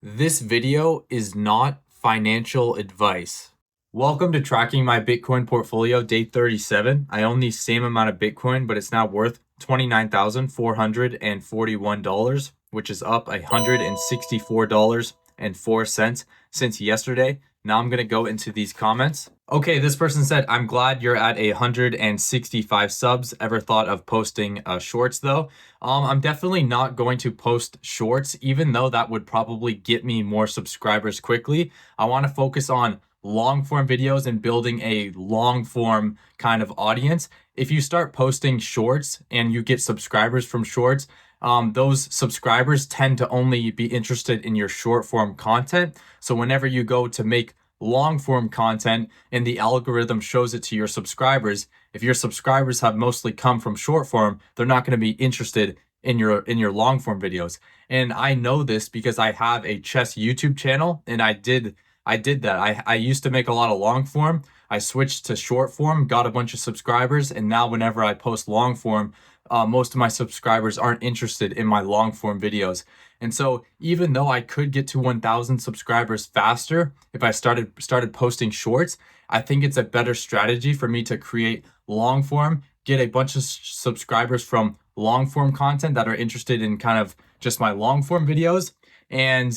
This video is not financial advice. Welcome to tracking my Bitcoin portfolio day 37. I own the same amount of Bitcoin, but it's now worth $29,441, which is up $164.04 since yesterday. Now I'm going to go into these comments. Okay, this person said, I'm glad you're at 165 subs. Ever thought of posting shorts though? I'm definitely not going to post shorts, even though that would probably get me more subscribers quickly. I want to focus on long form videos and building a long form kind of audience. If you start posting shorts and you get subscribers from shorts, those subscribers tend to only be interested in your short form content. So whenever you go to make long form content and the algorithm shows it to your subscribers, if your subscribers have mostly come from short form, they're not going to be interested in your long form videos. And I know this because I have a chess YouTube channel, and I did that. I used to make a lot of long form. I switched to short form, got a bunch of subscribers, and now whenever I post long form, most of my subscribers aren't interested in my long form videos. And so even though I could get to 1,000 subscribers faster if I started posting shorts, I think it's a better strategy for me to create long form, get a bunch of subscribers from long form content that are interested in kind of just my long form videos. And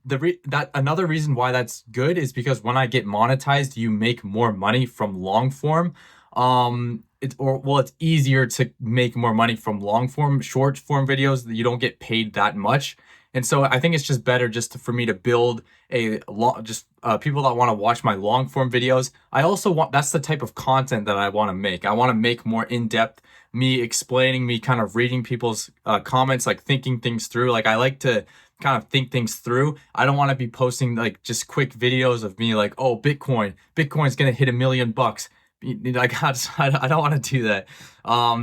that another reason why that's good is because when I get monetized, you make more money from long form. It's easier to make more money from long form. Short form videos, you don't get paid that much. And so I think it's just better for me to build a long, people that want to watch my long form videos. I also want, that's the type of content that I want to make. I want to make more in-depth, me explaining, me kind of reading people's comments, like thinking things through. Like I like to kind of think things through. I don't want to be posting like just quick videos of me like, oh, Bitcoin's going to hit $1 million. Like I don't want to do that.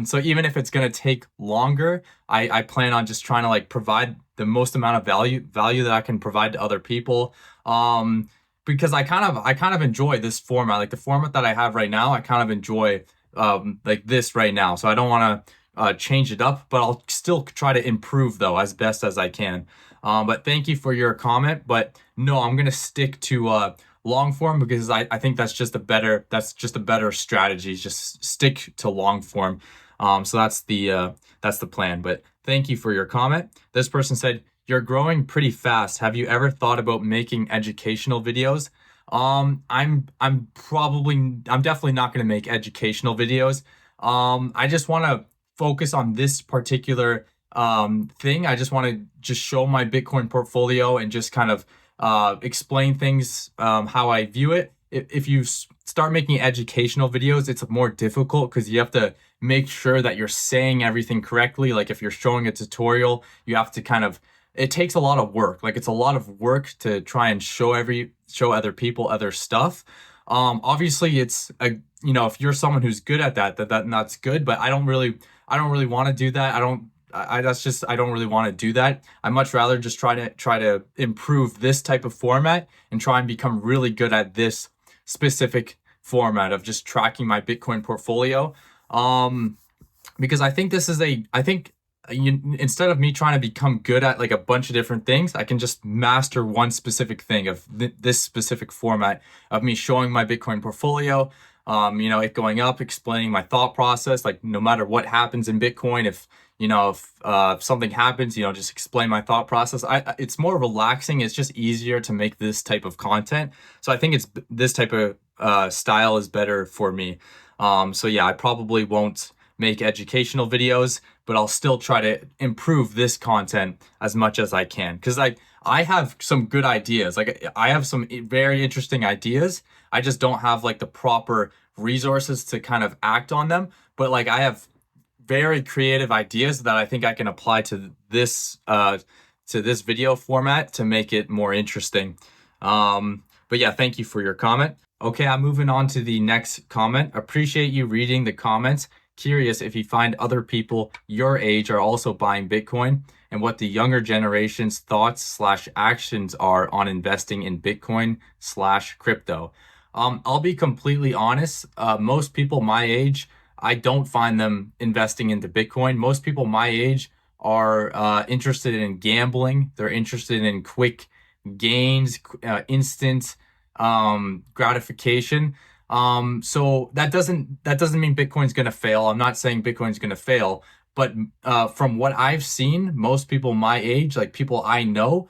So even if it's going to take longer, I plan on just trying to like provide the most amount of value that I can provide to other people. Because I kind of enjoy this format, like the format that I have right now. I kind of enjoy like this right now. So I don't want to change it up, but I'll still try to improve though as best as I can. But thank you for your comment. But no, I'm gonna stick to long form because I think that's just a better strategy. Just stick to long form. So that's the plan. But thank you for your comment. This person said, you're growing pretty fast. Have you ever thought about making educational videos? I'm definitely not going to make educational videos. I just want to focus on this particular thing. I just want to just show my Bitcoin portfolio and just kind of explain things how I view it. If you start making educational videos, it's more difficult because you have to make sure that you're saying everything correctly. Like if you're showing a tutorial, you have to kind of, it takes a lot of work. Like it's a lot of work to try and show other people other stuff. Obviously it's if you're someone who's good at that's good, but I don't really want to do that. I don't really want to do that. I much rather just try to improve this type of format and try and become really good at this specific format of just tracking my Bitcoin portfolio. Because I think instead of me trying to become good at like a bunch of different things, I can just master one specific thing of this specific format of me showing my Bitcoin portfolio, it going up, explaining my thought process, like no matter what happens in Bitcoin, if something happens, just explain my thought process. It's more relaxing. It's just easier to make this type of content. So I think this type of style is better for me. So yeah, I probably won't make educational videos, but I'll still try to improve this content as much as I can. Cause like I have some good ideas. Like I have some very interesting ideas. I just don't have like the proper resources to kind of act on them. But like I have very creative ideas that I think I can apply to this video format to make it more interesting. But yeah, thank you for your comment. Okay, I'm moving on to the next comment. Appreciate you reading the comments. Curious if you find other people your age are also buying Bitcoin and what the younger generation's thoughts/actions are on investing in Bitcoin/crypto. I'll be completely honest. Most people my age, I don't find them investing into Bitcoin. Most people my age are interested in gambling. They're interested in quick gains, instant gratification. So that doesn't mean Bitcoin's going to fail. I'm not saying Bitcoin's going to fail, but from what I've seen, most people my age, like people I know,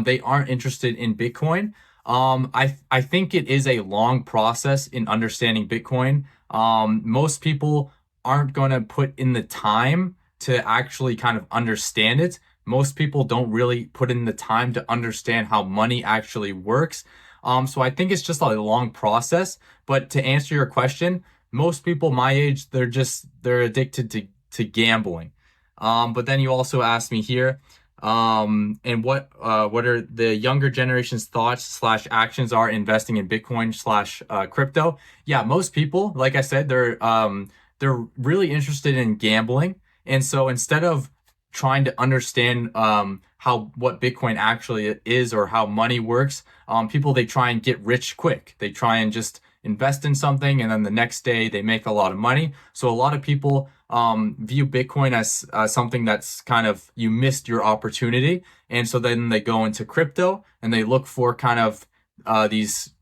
they aren't interested in Bitcoin. I think it is a long process in understanding Bitcoin. Most people aren't going to put in the time to actually kind of understand it. Most people don't really put in the time to understand how money actually works. So I think it's just a long process. But to answer your question, most people my age, they're addicted to gambling. But then you also asked me here, and what are the younger generation's thoughts slash actions are investing in Bitcoin slash crypto? Yeah, most people, like I said, they're really interested in gambling, and so instead of trying to understand how what Bitcoin actually is or how money works, people they try and get rich quick. They try and just invest in something, and then the next day they make a lot of money. So a lot of people view Bitcoin as something that's kind of you missed your opportunity, and so then they go into crypto and they look for kind of these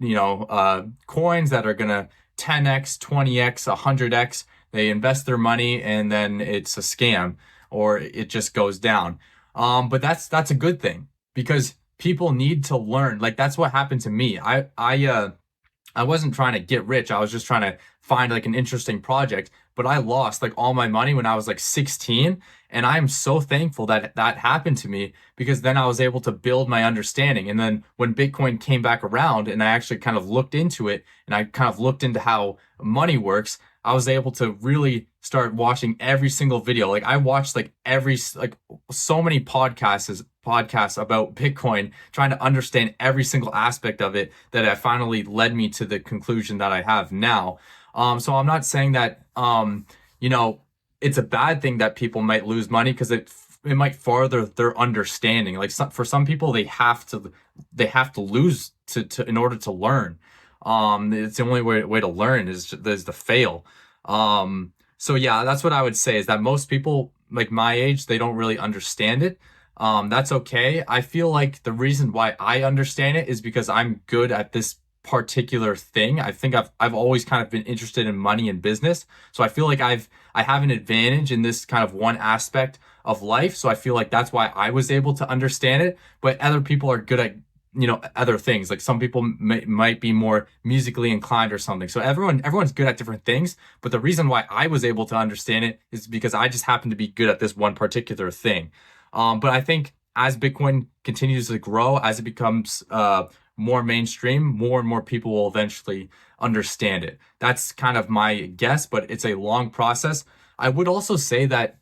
coins that are gonna 10x, 20x, 100x. They invest their money and then it's a scam or it just goes down. But that's a good thing because people need to learn. Like that's what happened to me. I wasn't trying to get rich. I was just trying to find like an interesting project, but I lost like all my money when I was like 16. And I am so thankful that that happened to me because then I was able to build my understanding. And then when Bitcoin came back around and I actually kind of looked into it and I kind of looked into how money works, I was able to really start watching every single video. Like I watched like so many podcasts about Bitcoin, trying to understand every single aspect of it that I finally led me to the conclusion that I have now. So I'm not saying that you know it's a bad thing that people might lose money because it might further their understanding. Like for some people, they have to lose to in order to learn. It's the only way to learn is to fail. So yeah, that's what I would say is that most people like my age, they don't really understand it. That's okay. I feel like the reason why I understand it is because I'm good at this particular thing. I think I've always kind of been interested in money and business. So I feel like I have an advantage in this kind of one aspect of life. So I feel like that's why I was able to understand it. But other people are good at other things. Like some people might be more musically inclined or something. So everyone's good at different things, but the reason why I was able to understand it is because I just happen to be good at this one particular thing. But I think as Bitcoin continues to grow, as it becomes more mainstream, more and more people will eventually understand it. That's kind of my guess, but it's a long process. I would also say that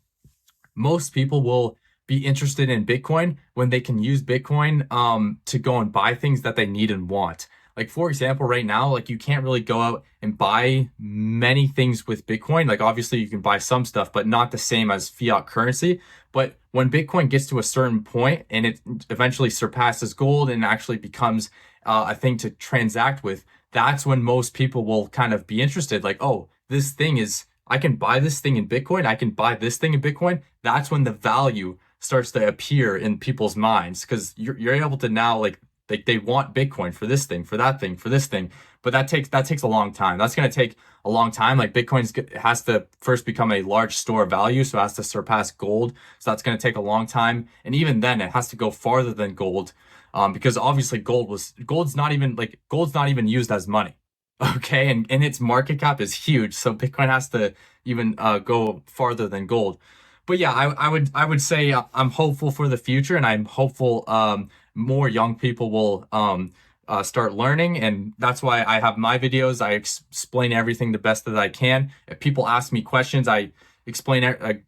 most people will be interested in Bitcoin when they can use Bitcoin to go and buy things that they need and want. Like for example, right now, like you can't really go out and buy many things with Bitcoin. Like obviously you can buy some stuff, but not the same as fiat currency. But when Bitcoin gets to a certain point and it eventually surpasses gold and actually becomes a thing to transact with, that's when most people will kind of be interested. Like, oh, this thing is, I can buy this thing in Bitcoin. I can buy this thing in Bitcoin. That's when the value starts to appear in people's minds because you're able to now like they want Bitcoin for this thing, for that thing, for this thing. But that takes a long time. That's going to take a long time. Like Bitcoin has to first become a large store of value, so it has to surpass gold. So that's going to take a long time. And even then, it has to go farther than gold, because obviously gold's not even used as money. Okay, and its market cap is huge, so Bitcoin has to even go farther than gold. But yeah, I would say I'm hopeful for the future, and I'm hopeful more young people will start learning, and that's why I have my videos. I explain everything the best that I can. If people ask me questions, I explain it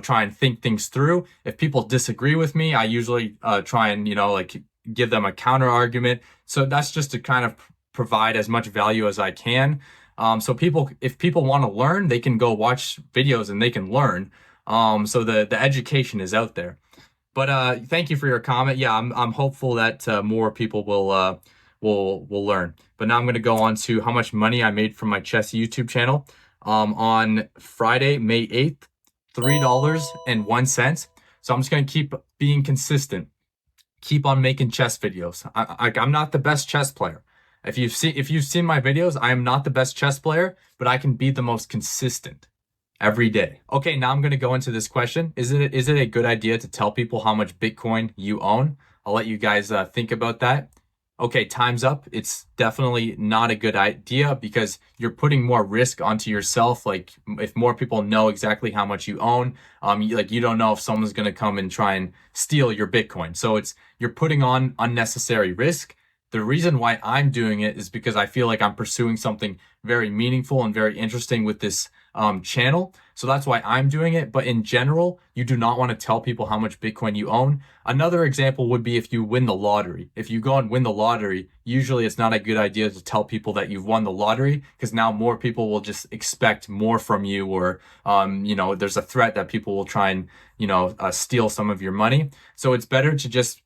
try and think things through. If people disagree with me, I usually try and like give them a counter argument. So that's just to kind of provide as much value as I can. So if people want to learn, they can go watch videos and they can learn. So the education is out there. But thank you for your comment. Yeah, I'm hopeful that more people will learn. But now I'm going to go on to how much money I made from my chess YouTube channel. On Friday, May 8th, $3.01. So I'm just going to keep being consistent. keep on making chess videos. I'm not the best chess player. If you've seen my videos, I am not the best chess player, but I can be the most consistent every day. Okay, now I'm going to go into this question. Is it a good idea to tell people how much Bitcoin you own? I'll let you guys think about that. Okay, time's up. It's definitely not a good idea because you're putting more risk onto yourself. Like if more people know exactly how much you own, you don't know if someone's going to come and try and steal your Bitcoin. So you're putting on unnecessary risk. The reason why I'm doing it is because I feel like I'm pursuing something very meaningful and very interesting with this channel. So that's why I'm doing it. But in general, you do not want to tell people how much Bitcoin you own. Another example would be if you win the lottery. If you go and win the lottery, usually it's not a good idea to tell people that you've won the lottery because now more people will just expect more from you, or there's a threat that people will try and steal some of your money. So it's better to just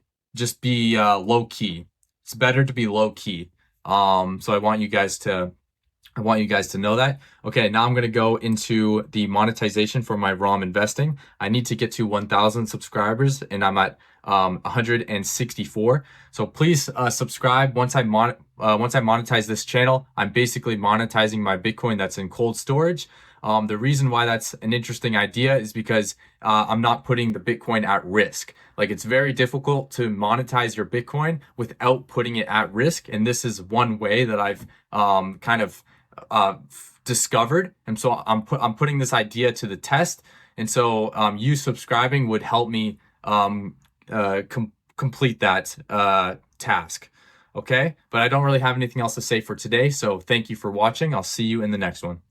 be low key. It's better to be low key. So I want you guys to know that. Okay, now I'm going to go into the monetization for my ROM investing. I need to get to 1,000 subscribers and I'm at 164. So please subscribe. Once I monetize this channel, I'm basically monetizing my Bitcoin that's in cold storage. The reason why that's an interesting idea is because I'm not putting the Bitcoin at risk. Like it's very difficult to monetize your Bitcoin without putting it at risk. And this is one way that I've discovered. And so I'm putting this idea to the test. And so you subscribing would help me complete that task. Okay, but I don't really have anything else to say for today. So thank you for watching. I'll see you in the next one.